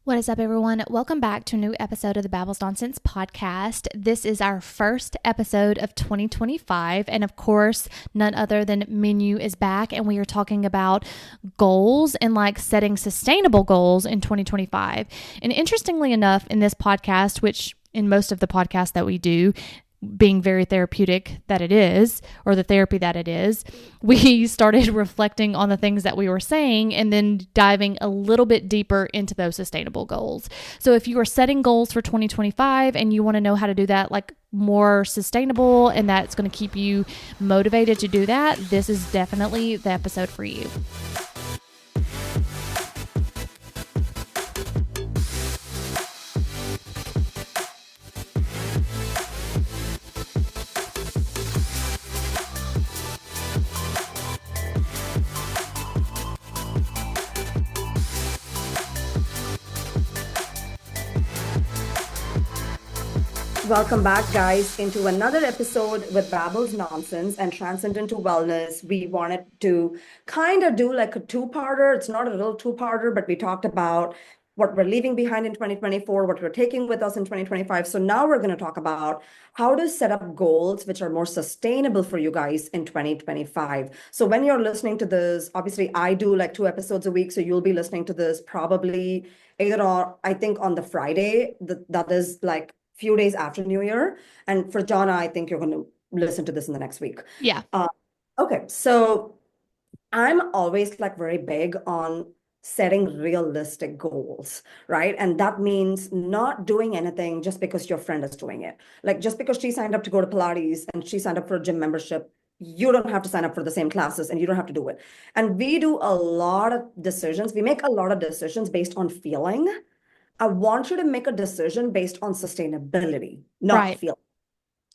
What is up, everyone? Welcome back to a new episode of the Babbles Nonsense podcast. This is our first episode of 2025. And of course, none other than Meenu is back. And we are talking about goals and like setting sustainable goals in 2025. And interestingly enough, in this podcast, which in most of the podcasts that we do, being very therapeutic that it is, or the therapy that it is, we started reflecting on the things that we were saying and then diving a little bit deeper into those sustainable goals. So if you are setting goals for 2025 and you want to know how to do that like more sustainable and that's going to keep you motivated to do that, this is definitely the episode for you. Welcome back, guys, into another episode with Babbles Nonsense and Transcendental Wellness. We wanted to kind of do like a two-parter. It's not a little two-parter, but we talked about what we're leaving behind in 2024, what we're taking with us in 2025. So now we're going to talk about how to set up goals which are more sustainable for you guys in 2025. So when you're listening to this, obviously I do like 2 episodes a week. So you'll be listening to this probably either on, I think on the Friday, that is like few days after New Year. And for Jonna, I think you're going to listen to this in the next week. Yeah. Okay. So I'm always like very big on setting realistic goals, right? And that means not doing anything just because your friend is doing it. Like just because she signed up to go to Pilates and she signed up for a gym membership, you don't have to sign up for the same classes and you don't have to do it. And we do a lot of decisions. We make a lot of decisions based on feeling. I want you to make a decision based on sustainability, not Right. feel,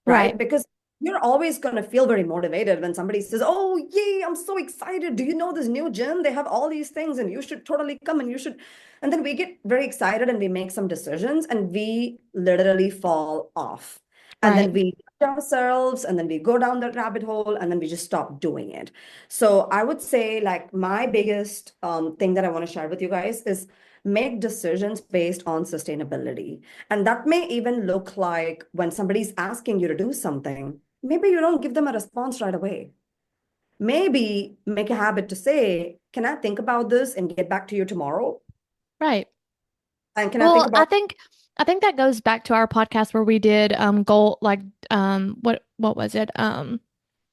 Right. right? Because you're always going to feel very motivated when somebody says, "Oh, yay, I'm so excited. Do you know this new gym? They have all these things and you should totally come and you should." And then we get very excited and we make some decisions and we literally fall off. And Right. then we judge ourselves and then we go down that rabbit hole and then we just stop doing it. So I would say like my biggest thing that I want to share with you guys is make decisions based on sustainability. And that may even look like when somebody's asking you to do something, maybe you don't give them a response right away. Maybe make a habit to say, can I think about this and get back to you tomorrow? Right. And can I think Well, I about think I think that goes back to our podcast where we did goal like what was it?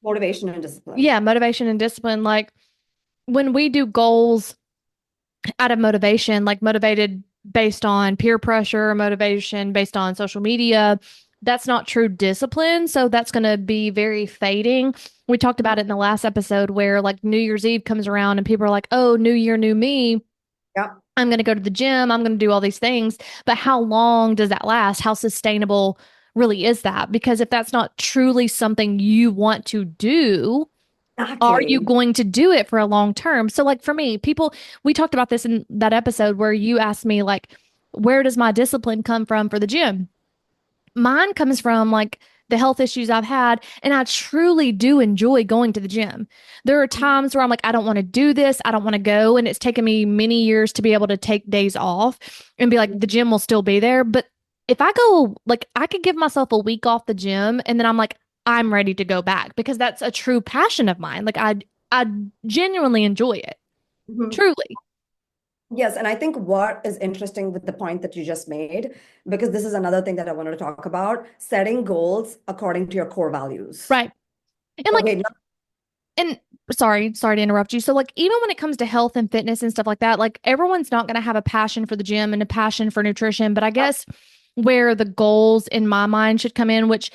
motivation and discipline? Yeah, motivation and discipline. Like when we do goals out of motivation, like motivated based on peer pressure, motivation based on social media, that's not true discipline. So that's going to be very fading. We talked about it in the last episode where like New Year's Eve comes around and people are like, oh, new year, new me. Yeah. I'm going to go to the gym. I'm going to do all these things. But how long does that last? How sustainable really is that? Because if that's not truly something you want to do, are you Exactly. going to do it for a long term? So, like for me, people, we talked about this in that episode where you asked me, like, where does my discipline come from for the gym? Mine comes from like the health issues I've had, and I truly do enjoy going to the gym. There are times where I'm like, I don't want to do this, I don't want to go, and it's taken me many years to be able to take days off and be like, the gym will still be there. But if I go, like, I could give myself a week off the gym, and then I'm like, I'm ready to go back because that's a true passion of mine. Like, I genuinely enjoy it, Mhm. truly. Yes, and I think what is interesting with the point that you just made, because this is another thing that I wanted to talk about, setting goals according to your core values. Right. And like, Okay, and sorry to interrupt you. So like even when it comes to health and fitness and stuff like that, like everyone's not going to have a passion for the gym and a passion for nutrition, but I guess where the goals in my mind should come in, which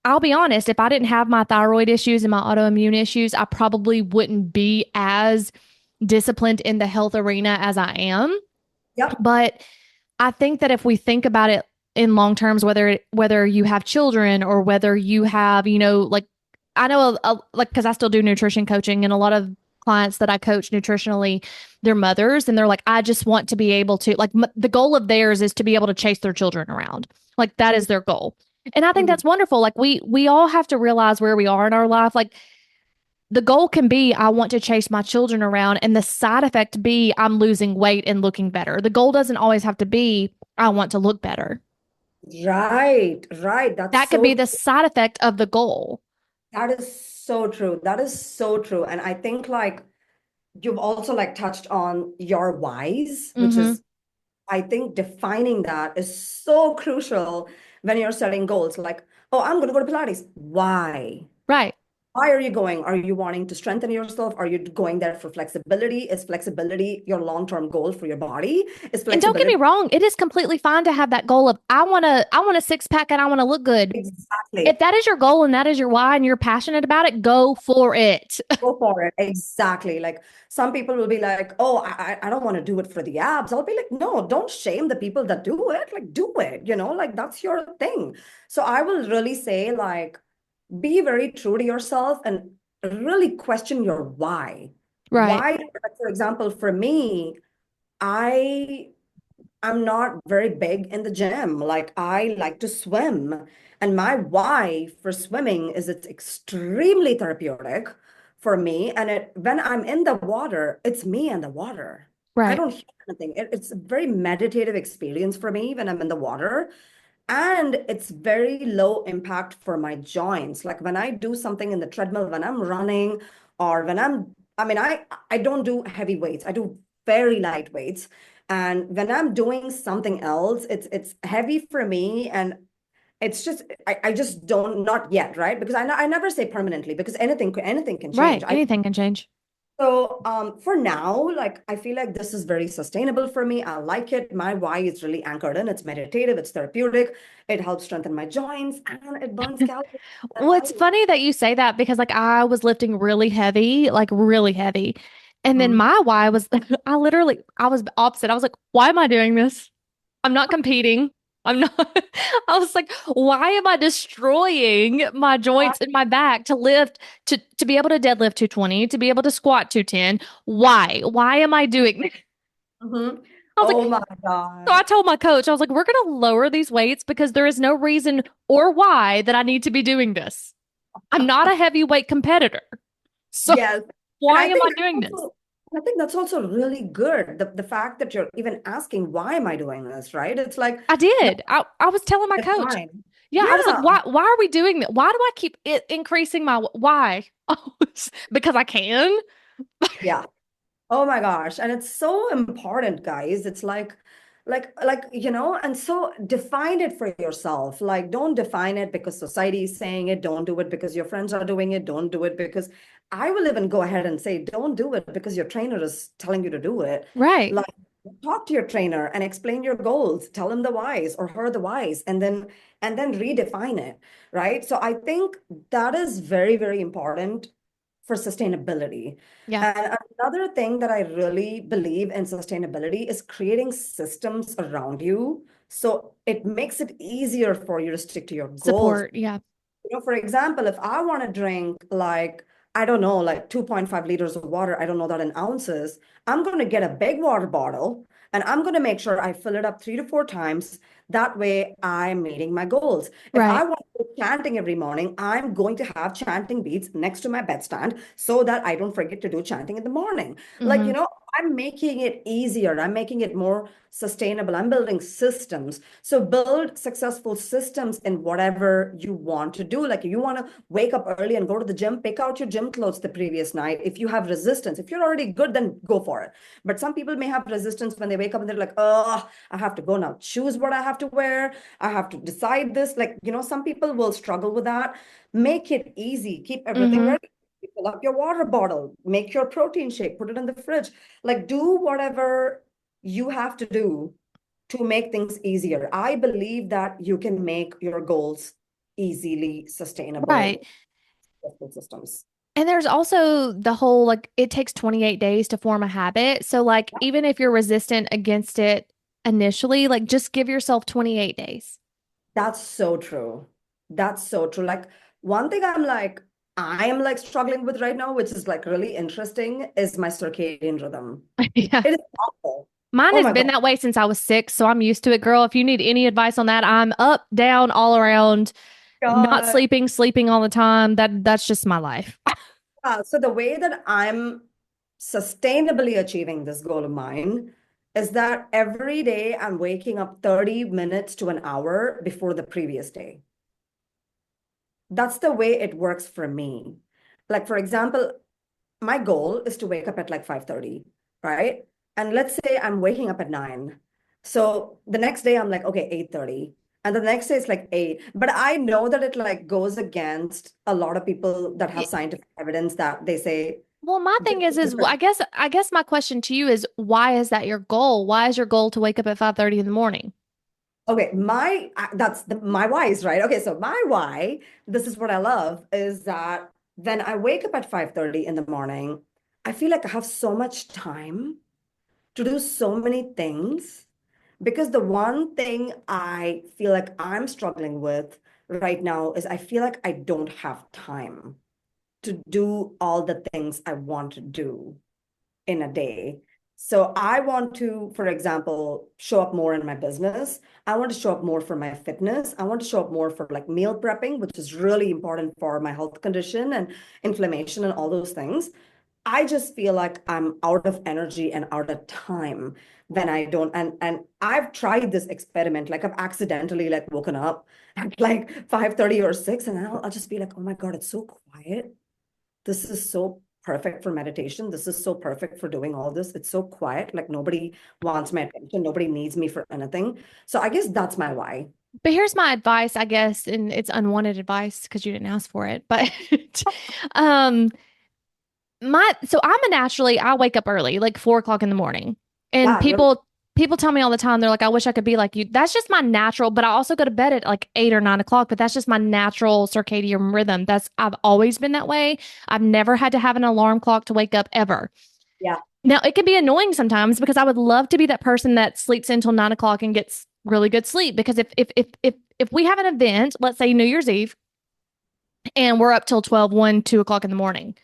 I'll be honest, if I didn't have my thyroid issues and my autoimmune issues, I probably wouldn't be as disciplined in the health arena as I am. yep. But I think that if we think about it in long terms, whether you have children or whether you have, like I know like because I still do nutrition coaching and a lot of clients that I coach nutritionally, they're mothers and they're like, I just want to be able to like the goal of theirs is to be able to chase their children around. Like that is their goal. And I think Mhm. that's wonderful. Like we all have to realize where we are in our life. Like The goal can be I want to chase my children around, and the side effect be I'm losing weight and looking better. The goal doesn't always have to be I want to look better. Right, right. That's That could be so the side effect of the goal. that is so true. That is so true. And I think like you've also like touched on your whys, which Mm-hmm. is I think defining that is so crucial when you're setting goals. Like, oh, I'm going to go to Pilates. Why? Right. Why are you going? Are you wanting to strengthen yourself? Are you going there for flexibility? Is flexibility your long-term goal for your body? Is And don't get me flexibility wrong, it is completely fine to have that goal of I want a six pack and I want to look good. If exactly? that is your goal and that is your why and you're passionate about it, go for it. Go for it. Exactly. Like some people will be like, oh, I don't want to do it for the abs. I'll be like, no, don't shame the people that do it. Like, do it, like that's your thing. So I will really say, like, be very true to yourself and really question your why. Right. Why, like, for example, for me, I I'm not very big in the gym. Like I like to swim. And my why for swimming is it's extremely therapeutic for me. And when I'm in the water, it's me and the water. I Right. don't hear anything. It's a very meditative experience for me when I'm in the water. And it's very low impact for my joints. Like when I do something in the treadmill, when I'm running, or when I mean, I don't do heavy weights. I do very light weights. And when I'm doing something else, it's heavy for me. And it's just I just don't not yet, right? Because I never say permanently because anything can change. Right. Anything can change. So for now, like I feel like this is very sustainable for me. I like it. My why is really anchored in. It's meditative, it's therapeutic, it helps strengthen my joints, and it burns calories. And Well, I it's funny that you say that because like I was lifting really heavy, like really heavy. And then Mhm. my why was I was opposite. I was like, why am I doing this? I'm not competing. I'm not I was like, why am I destroying my joints in my back to lift to be able to deadlift 220, to be able to squat 210? Why? Why am I doing this? Mhm. I was like, Oh my so I God. told my coach, I was like, we're gonna lower these weights because there is no reason or why that I need to be doing this. I'm not a heavyweight competitor. So Yes. And why am I doing this? I think that's also really good. The fact that you're even asking, why am I doing this, right? It's like, I no, did. I was telling my it's coach, fine. yeah, I was like, Yeah. why are we doing that? Why do I keep increasing my why? Oh, because I can. Yeah. Oh my gosh. And it's so important, guys. It's and so define it for yourself. Like, don't define it because society is saying it. Don't do it because your friends are doing it. Don't do it because I will even go ahead and say, don't do it because your trainer is telling you to do it. Right. Like, talk to your trainer and explain your goals. Tell him the whys or her the whys, and then redefine it. Right. So I think that is very, very important for sustainability. Yeah. And another thing that I really believe in sustainability is creating systems around you. So it makes it easier for you to stick to your goals. Support. Yeah. For example, if I want to drink like, I don't know, like 2.5 liters of water, I don't know that in ounces, I'm going to get a big water bottle and I'm going to make sure I fill it up 3 to 4 times. That way I'm meeting my goals. If I Right. want to do chanting every morning, I'm going to have chanting beads next to my bedstand so that I don't forget to do chanting in the morning. Like, Hmm. I'm making it easier. I'm making it more sustainable. I'm building systems. So build successful systems in whatever you want to do. Like you want to wake up early and go to the gym, pick out your gym clothes the previous night. If you have resistance, if you're already good, then go for it. But some people may have resistance when they wake up and they're like, oh, I have to go now, choose what I have to wear. I have to decide this. Like, some people will struggle with that. Make it easy. Keep everything Hmm. ready. Fill up your water bottle, make your protein shake, put it in the fridge. Like, do whatever you have to do to make things easier. I believe that you can make your goals easily Right. sustainable systems. And there's also the whole like it takes 28 days to form a habit. So like even if you're resistant against it initially, like just give yourself 28 days. That's so true. That's so true. Like one thing I am like struggling with right now, which is like really interesting, is my circadian rhythm. Yeah. It is awful. Mine Oh has my been God. that way since I was 6, so I'm used to it, girl. If you need any advice on that, I'm up, down, all around, not God. sleeping, sleeping all the time. That's just my life. So the way that I'm sustainably achieving this goal of mine is that every day I'm waking up 30 minutes to an hour before the previous day. That's the way it works for me. Like, for example, my goal is to wake up at like 5:30, right? And let's say I'm waking up at 9. So the next day I'm like, okay, 8:30. And the next day it's like 8. But I know that it like goes against a lot of people that have Y- scientific evidence that they say Well, my thing is I guess my question to you is why is that your goal? Why is your goal to wake up at 5:30 in the morning? okay, my why is right. Okay, so my why, this is what I love, is that when I wake up at 5:30 in the morning, I feel like I have so much time to do so many things because the one thing I feel like I'm struggling with right now is I feel like I don't have time to do all the things I want to do in a day. So I want to, for example, show up more in my business. I want to show up more for my fitness. I want to show up more for like meal prepping, which is really important for my health condition and inflammation and all those things. I just feel like I'm out of energy and out of time when I don't. And I've tried this experiment. Like I've accidentally like woken up at like 5:30 or 6, and I'll just be like, oh my God, it's so quiet. This is so perfect for meditation. This is so perfect for doing all this. It's so quiet. Like nobody wants my attention. Nobody needs me for anything. So I guess that's my why. But here's my advice, I guess, and it's unwanted advice because you didn't ask for it. But um so I'm a naturally I wake up early, like 4 o'clock in the morning. And Yeah, really. people tell me all the time, they're like, I wish I could be like you. That's just my natural, but I also go to bed at like 8 or 9 o'clock, but that's just my natural circadian rhythm. I've always been that way. I've never had to have an alarm clock to wake up ever. Yeah. Now it can be annoying sometimes because I would love to be that person that sleeps until 9 o'clock and gets really good sleep. Because if we have an event, let's say New Year's Eve, and we're up till 12, 1, 2 o'clock in the morning,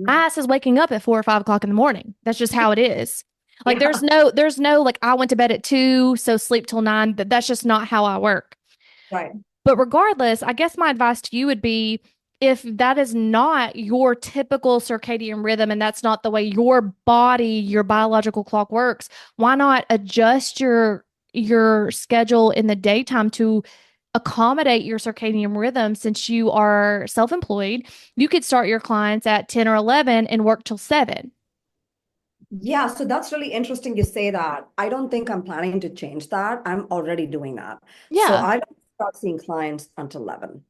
my Mhm. ass is waking up at 4 or 5 o'clock in the morning. That's just how it is. Like Yeah. there's no like I went to bed at 2, so sleep till 9. That's just not how I work. Right. But regardless, I guess my advice to you would be if that is not your typical circadian rhythm and that's not the way your body, your biological clock works, why not adjust your schedule in the daytime to accommodate your circadian rhythm since you are self-employed. You could start your clients at 10 or 11 and work till 7. Yeah, so that's really interesting you say that. I don't think I'm planning to change that. I'm already doing that. So Yeah. I don't start seeing clients until 11.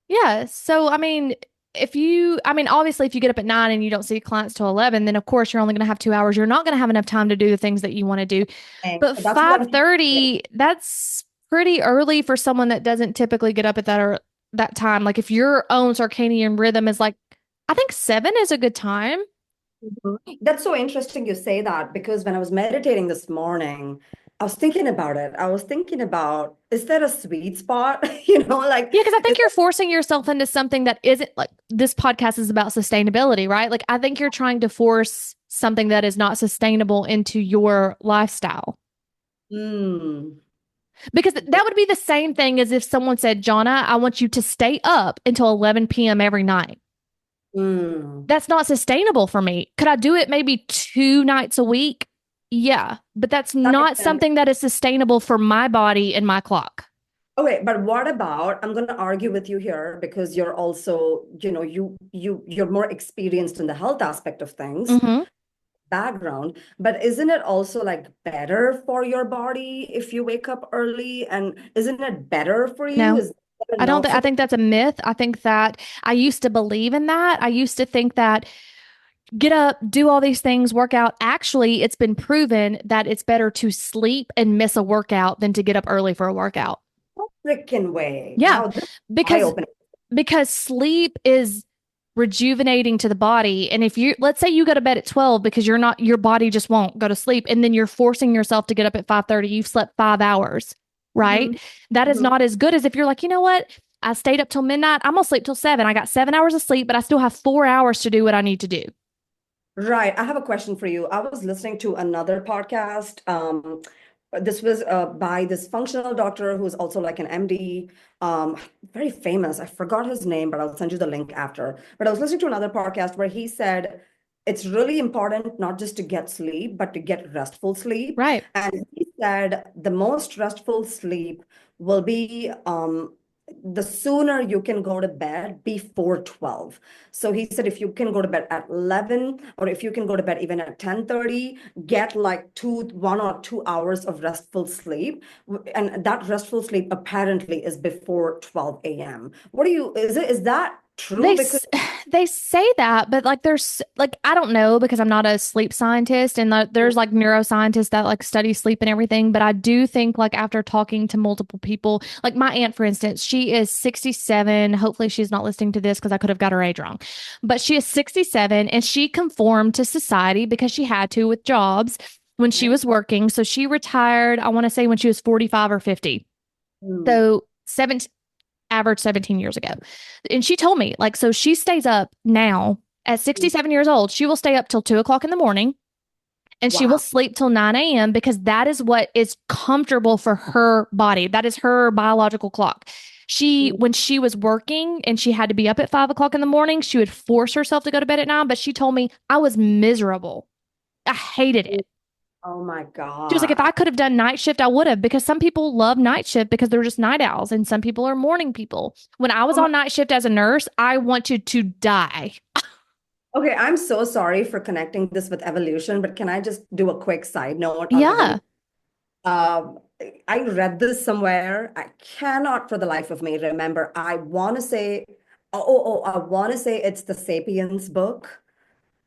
Yeah. So, obviously, if you get up at 9 and you don't see clients till 11, then of course you're only going to have 2 hours. You're not going to have enough time to do the things that you want to do. And But that's what I'm 5:30, that's pretty early for someone that doesn't typically get up at that time. Like if your own circadian rhythm is like, I think 7 is a good time. Mhm. That's so interesting you say that because when I was meditating this morning, I was thinking about it. I was thinking about, is there a sweet spot? Like, Yeah, because I is think you're forcing yourself into something that isn't like this podcast is about sustainability, right? Like, I think you're trying to force something that is not sustainable into your lifestyle. mm, Because that would be the same thing as if someone said, Jonna, I want you to stay up until 11 p.m. every night. mm. That's not sustainable for me. Could I do it maybe 2 nights a week? Yeah, but that's That makes not sense. something that is sustainable for my body and my clock. Okay, but what about, I'm going to argue with you here because you're also, you're more experienced in the health aspect of things, Hmm. background, but isn't it also like better for your body if you wake up early? And isn't it better for you? No. Is that a no? I So think that's a myth. I think that I used to believe in that. I used to think that get up, do all these things, work out. Actually, it's been proven that it's better to sleep and miss a workout than to get up early for a workout. freaking way. Yeah, Wow, this is because eye-opening. sleep is rejuvenating to the body. And if you let's say you go to bed at 12 because you're not your body just won't go to sleep and then you're forcing yourself to get up at 5:30, you've slept 5 hours, right? Mhm, That is mhm. not as good as if you're like, "You know what? I stayed up till midnight. I'm going to sleep till 7. I got 7 hours of sleep, but I still have 4 hours to do what I need to do." Right. I have a question for you. I was listening to another podcast. this was by this functional doctor who's also like an MD, um, very famous. I forgot his name, but I'll send you the link after. But I was listening to another podcast where he said it's really important not just to get sleep, but to get restful sleep. Right. And he said the most restful sleep will be the sooner you can go to bed before 12. So he said if you can go to bed at 11 or if you can go to bed even at 10:30, get like 1 or 2 hours of restful sleep. And that restful sleep apparently is before 12 a.m. What do you, is that They true? Because s- they say that, but like there's like I don't know because I'm not a sleep scientist, and there's like neuroscientists that like study sleep and everything. But I do think like after talking to multiple people, like my aunt, for instance, she is 67. Hopefully, she's not listening to this because I could have got her age wrong. But she is 67, and she conformed to society because she had to with jobs when she was working. So she retired. I want to say when she was 45 or 50. Mm, So 17 average 17 years ago. And she told me, like, so she stays up now at mm, 67 years old. She will stay up till 2 o'clock in the morning and she will wow. sleep till 9 a.m. because that is what is comfortable for her body. That is her biological clock. She, Mm, when she was working and she had to be up at 5 o'clock in the morning, she would force herself to go to bed at 9. But she told me I was miserable. I hated mm. it. Oh my She was like, if God. I could have done night shift, I would have, because some people love night shift because they're just night owls and some people are morning people. When I was Oh my, on night shift as a nurse, I wanted to die. okay, I'm so sorry for connecting this with evolution, but can I just do a quick side note on Yeah. evolution? Um, I read this somewhere. I cannot for the life of me remember. I want to say, I want to say it's the Sapiens book.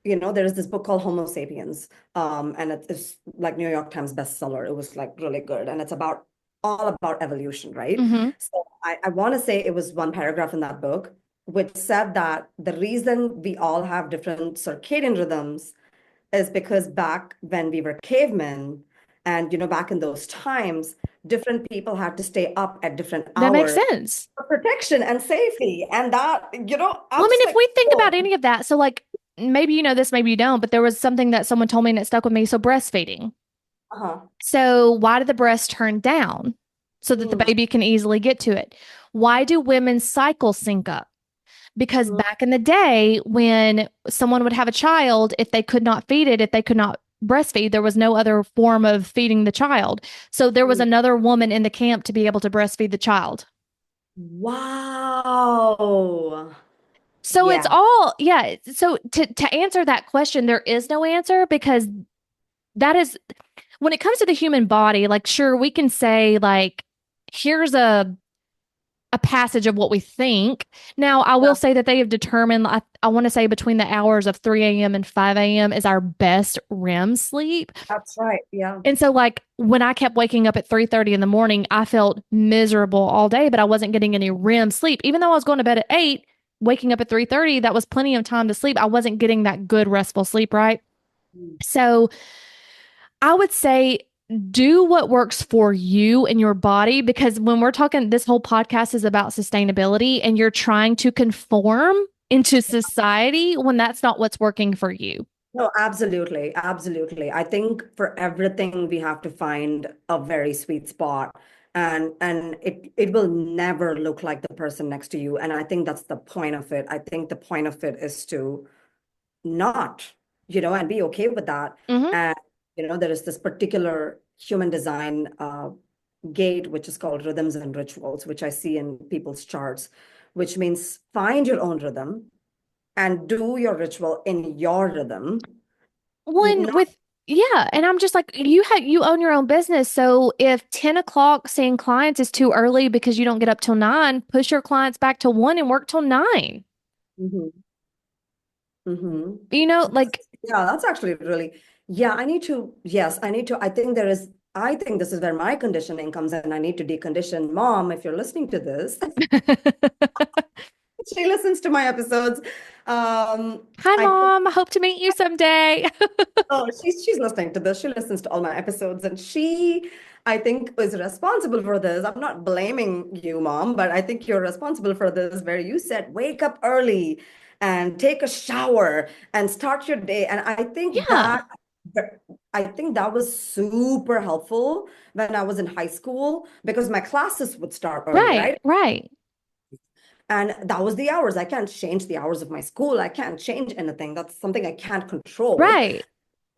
There is this book called Homo Sapiens, and it's like New York Times bestseller. It was like really good, and it's about all about evolution, right? Mm-hmm. So I want to say it was one paragraph in that book which said that the reason we all have different circadian rhythms is because back when we were cavemen, and back in those times, different people had to stay up at different That makes hours sense. for protection and safety, and that Well, I'm I mean, just if like, we think oh, about any of that, so like maybe you know this, maybe you don't, but there was something that someone told me and it stuck with me. So breastfeeding. uh-huh. So why do the breasts turn down? So that the Mm, baby can easily get to it. Why do women's cycles sync up? Because mm, back in the day, when someone would have a child, if they could not feed it, if they could not breastfeed, there was no other form of feeding the child. So there was mm. another woman in the camp to be able to breastfeed the child. Wow. So it's Yeah. all, yeah. So to answer that question, there is no answer because that is when it comes to the human body, like sure, we can say like, here's a passage of what we think. Now, I will Yeah, say that they have determined, I want to say between the hours of 3 a.m. and 5 a.m. is our best REM sleep. that's right. Yeah. And so, like, when I kept waking up at 3:30 in the morning, I felt miserable all day, but I wasn't getting any REM sleep. Even though I was going to bed at 8, waking up at 3:30, that was plenty of time to sleep. I wasn't getting that good restful sleep, right? Mm. So, I would say do what works for you and your body because when we're talking, this whole podcast is about sustainability and you're trying to conform into society when that's not what's working for you. No, absolutely. Absolutely. I think for everything we have to find a very sweet spot, and it will never look like the person next to you. And I think that's the point of it. I think the point of it is to not, and be okay with that. Hmm. And there is this particular human design gate, which is called rhythms and rituals, which I see in people's charts, which means find your own rhythm and do your ritual in your rhythm. One Not, with, yeah. And I'm just like, you own your own business. So if 10 o'clock seeing clients is too early because you don't get up till 9, push your clients back to 1 and work till 9. mhm, mhm. Like, Yeah, that's actually really, yeah, yes, I think this is where my conditioning comes in. I need to decondition. Mom, if you're listening to this, she listens to my episodes. hi, I think, mom. I hope to meet you someday. oh, she's listening to this. She listens to all my episodes, and I think, is responsible for this. I'm not blaming you, Mom, but I think you're responsible for this, where you said wake up early and take a shower and start your day. And I think Yeah. I think that was super helpful when I was in high school because my classes would start early, Right, right? right, And that was the hours. I can't change the hours of my school. I can't change anything. That's something I can't control. right.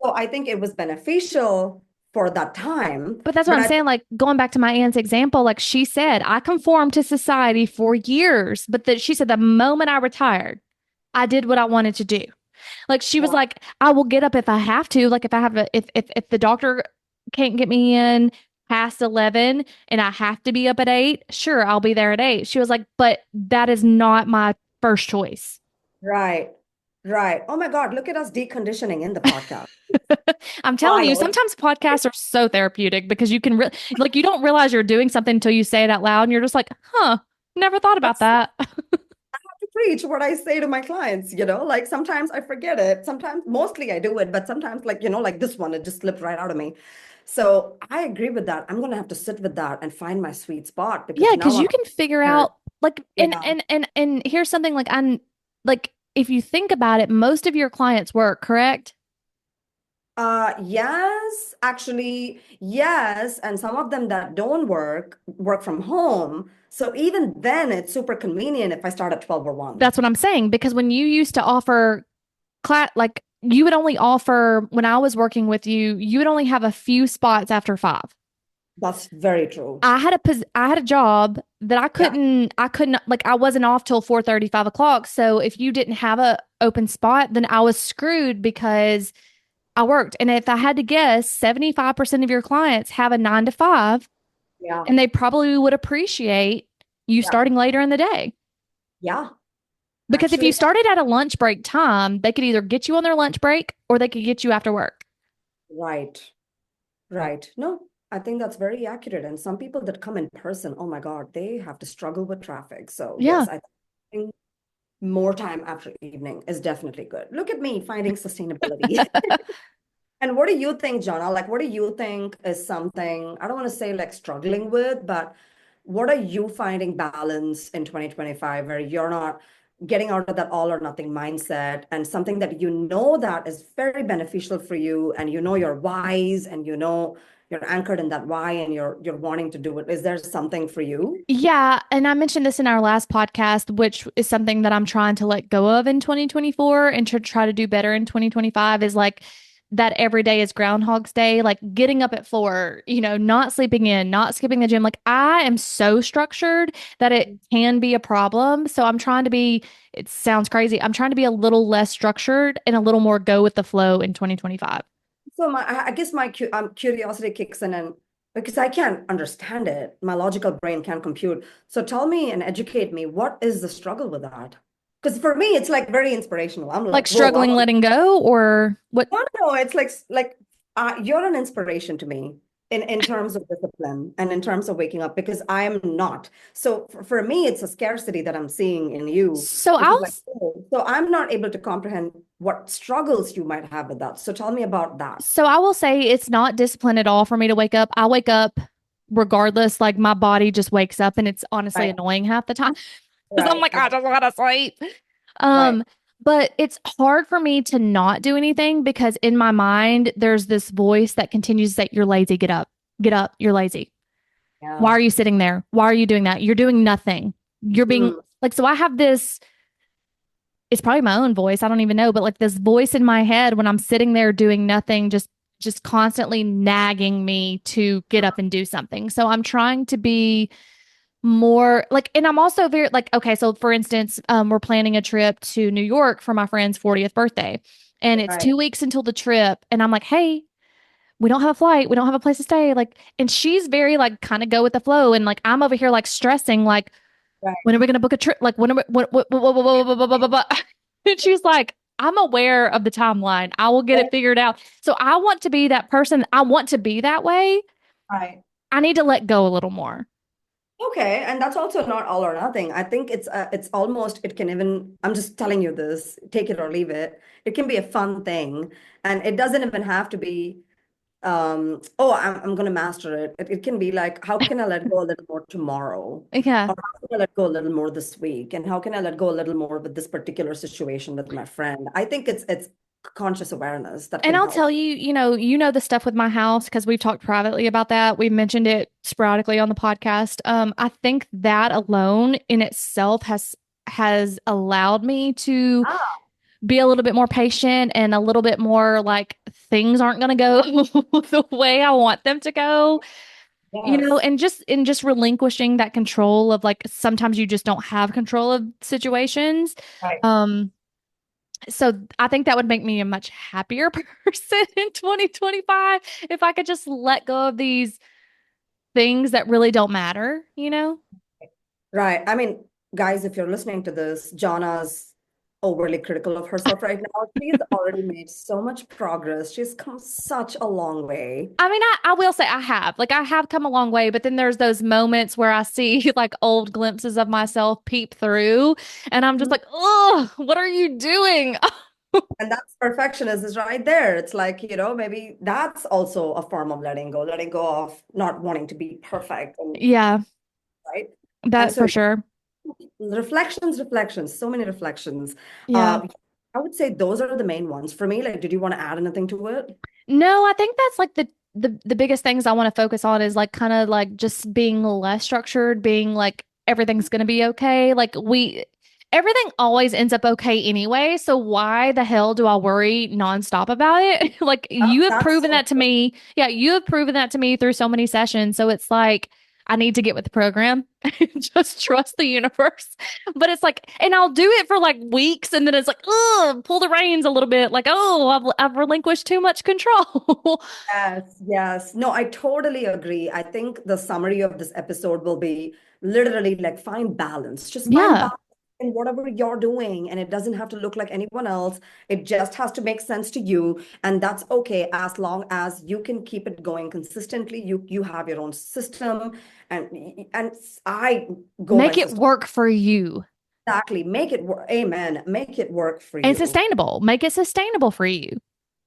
So I think it was beneficial for that time. But that's what But I'm I, saying. Like going back to my aunt's example, like she said, I conformed to society for years, but that she said the moment I retired, I did what I wanted to do. Like she was yeah, like, I will get up if I have to. Like if I have a if the doctor can't get me in past 11 and I have to be up at 8, sure, I'll be there at 8. She was like, but that is not my first choice. right, right. Oh my God, look at us deconditioning in the podcast. I'm telling you, Wild. sometimes podcasts are so therapeutic because you can like you don't realize you're doing something until you say it out loud and you're just like, huh, never thought about That's that. to preach what I say to my clients, like sometimes I forget it. Sometimes, mostly I do it, but sometimes, like, like this one, it just slipped right out of me. So I agree with that. I'm going to have to sit with that and find my sweet spot Yeah, because now because you I'm can figure tired. out like Yeah. and here's something like I'm like if you think about it, most of your clients work, correct? Yes, actually, yes. And some of them that don't work from home. So even then, it's super convenient if I start at 12 or 1. That's what I'm saying. Because when you used to offer class, like you would only offer when I was working with you, you would only have a few spots after 5. That's very true. I had a job that Yeah, I couldn't like I wasn't off till 4:30, 5 o'clock. So if you didn't have a open spot, then I was screwed because I worked. And if I had to guess, 75% of your clients have a 9 to 5, yeah, and they probably would appreciate you yeah, starting later in the day. yeah. Because if you Actually, started at a lunch break time, they could either get you on their lunch break or they could get you after work. right. Right. No, I think that's very accurate. And some people that come in person, oh my God, they have to struggle with traffic. So Yeah. yes, I think more time after evening is definitely good. Look at me finding sustainability. And what do you think, Jonna? Like, what do you think is something, I don't want to say like struggling with, but what are you finding balance in 2025 where you're not getting out of that all or nothing mindset and something that you know that is very beneficial for you and you know you're wise and you know you're anchored in that why and you're wanting to do it. Is there something for you? Yeah, and I mentioned this in our last podcast, which is something that I'm trying to let go of in 2024 and to try to do better in 2025 is like that every day is Groundhog's Day, like getting up at 4, not sleeping in, not skipping the gym. Like I am so structured that it can be a problem. So I'm trying to be, it sounds crazy. I'm trying to be a little less structured and a little more go with the flow in 2025. So I guess my curiosity kicks in and because I can't understand it, my logical brain can't compute. So tell me and educate me, what is the struggle with that? Because for me, it's like very inspirational. I'm Like like, whoa, struggling letting go or what? no, it's like you're an inspiration to me in terms of discipline and in terms of waking up because I am not. So for me, it's a scarcity that I'm seeing in you, So which is I'll like, oh, so I'm not able to comprehend what struggles you might have with that. So tell me about that. So I will say it's not discipline at all for me to wake up. I wake up regardless, like my body just wakes up and it's honestly Right, annoying half the time because I'm right, like, I right, just want to sleep. right. Um, but it's hard for me to not do anything because in my mind, there's this voice that continues to say, you're lazy, get up, you're lazy. Why Yeah. are you sitting there? Why are you doing that? You're doing nothing. You're being Mm, like, so I have this it's probably my own voice. I don't even know, but like this voice in my head when I'm sitting there doing nothing, just constantly nagging me to get up and do something. So I'm trying to be more like, and I'm also very like, okay, so for instance, we're planning a trip to New York for my friend's 40th birthday, and it's right, 2 weeks until the trip, and I'm like, hey, we don't have a flight, we don't have a place to stay, like, and she's very like kind of go with the flow, and like I'm over here like stressing, like right. when are we going to book a trip? Like, when are we, what? And she's like, I'm aware of the timeline. I will get it figured out. So I want to be that person. I want to be that way. Right. I need to let go a little more. Okay, and that's also not all or nothing. I think it's almost it can even I'm just telling you this, take it or leave it. It can be a fun thing, and it doesn't even have to be oh I'm gonna master it. It can be like how can I let go a little more tomorrow, Yeah. or how can I let go a little more this week, and how can I let go a little more with this particular situation with my friend. I think it's conscious awareness that And can I'll help. tell you, the stuff with my house because we've talked privately about that. We've mentioned it sporadically on the podcast. I think that alone in itself has allowed me to Ah, be a little bit more patient and a little bit more like things aren't going to go the way I want them to go, yes. and just relinquishing that control of like sometimes you just don't have control of situations. Right. Um, so I think that would make me a much happier person in 2025 if I could just let go of these things that really don't matter? Right. I mean, guys, if you're listening to this, Jonna's overly critical of herself right now. She's already made so much progress. She's come such a long way. I mean, I will say I have come a long way, but then there's those moments where I see like old glimpses of myself peep through, and I'm just Mhm. like, oh, what are you doing? And that's perfectionism is right there. It's like, maybe that's also a form of letting go of not wanting to be perfect and Yeah, right. And that so for sure. reflections, so many reflections. Yeah. Uh, I would say those are the main ones for me. Like, did you want to add anything to it? No, I think that's like the biggest things I want to focus on is like kind of like just being less structured, being like everything's gonna be okay. Like everything always ends up okay anyway. So why the hell do I worry nonstop about it? Like you have That's proven so that to me. Yeah, you have proven that to me through so many sessions. So it's like I need to get with the program. Just trust the universe. But it's like, and I'll do it for like weeks, and then it's like, oh, pull the reins a little bit. Like, oh, I've relinquished too much control. Yes, yes. No, I totally agree. I think the summary of this episode will be literally like find balance. Just find Yeah, balance in whatever you're doing. And it doesn't have to look like anyone else. It just has to make sense to you. And that's okay as long as you can keep it going consistently. You have your own system. And I go by make it system. work for you Exactly. Make it work. Amen. Make it work for and you. sustainable. Make it sustainable for you.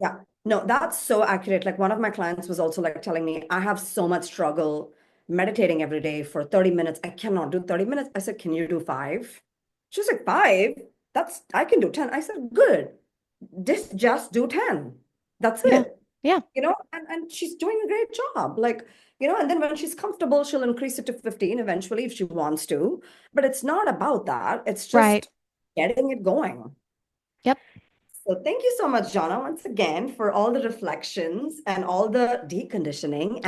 Yeah, no, that's so accurate. Like one of my clients was also like telling me, I have so much struggle meditating every day for 30 minutes. I cannot do 30 minutes. I said, can you do five? She's like, five? I can do 10. I said, good. Just do 10. That's Yeah. it. Yeah. And she's doing a great job. Like, and then when she's comfortable, she'll increase it to 15 eventually if she wants to. But it's not about that. It's Right. just getting it going. Yep. So thank you so much, Jana, once again for all the reflections and all the deconditioning.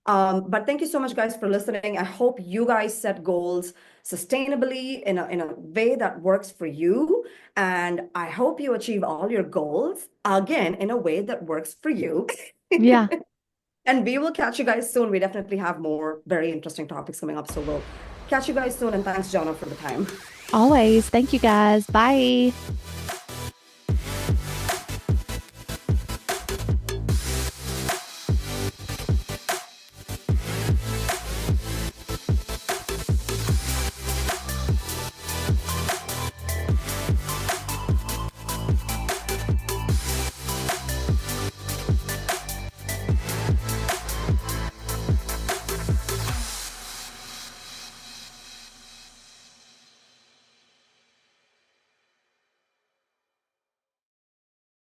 But thank you so much, guys, for listening. I hope you guys set goals sustainably in a way that works for you. And I hope you achieve all your goals again in a way that works for you. Yeah. And we will catch you guys soon. We definitely have more very interesting topics coming up. So we'll catch you guys soon. And thanks, Jana, for the time. Always. Thank you guys. Bye.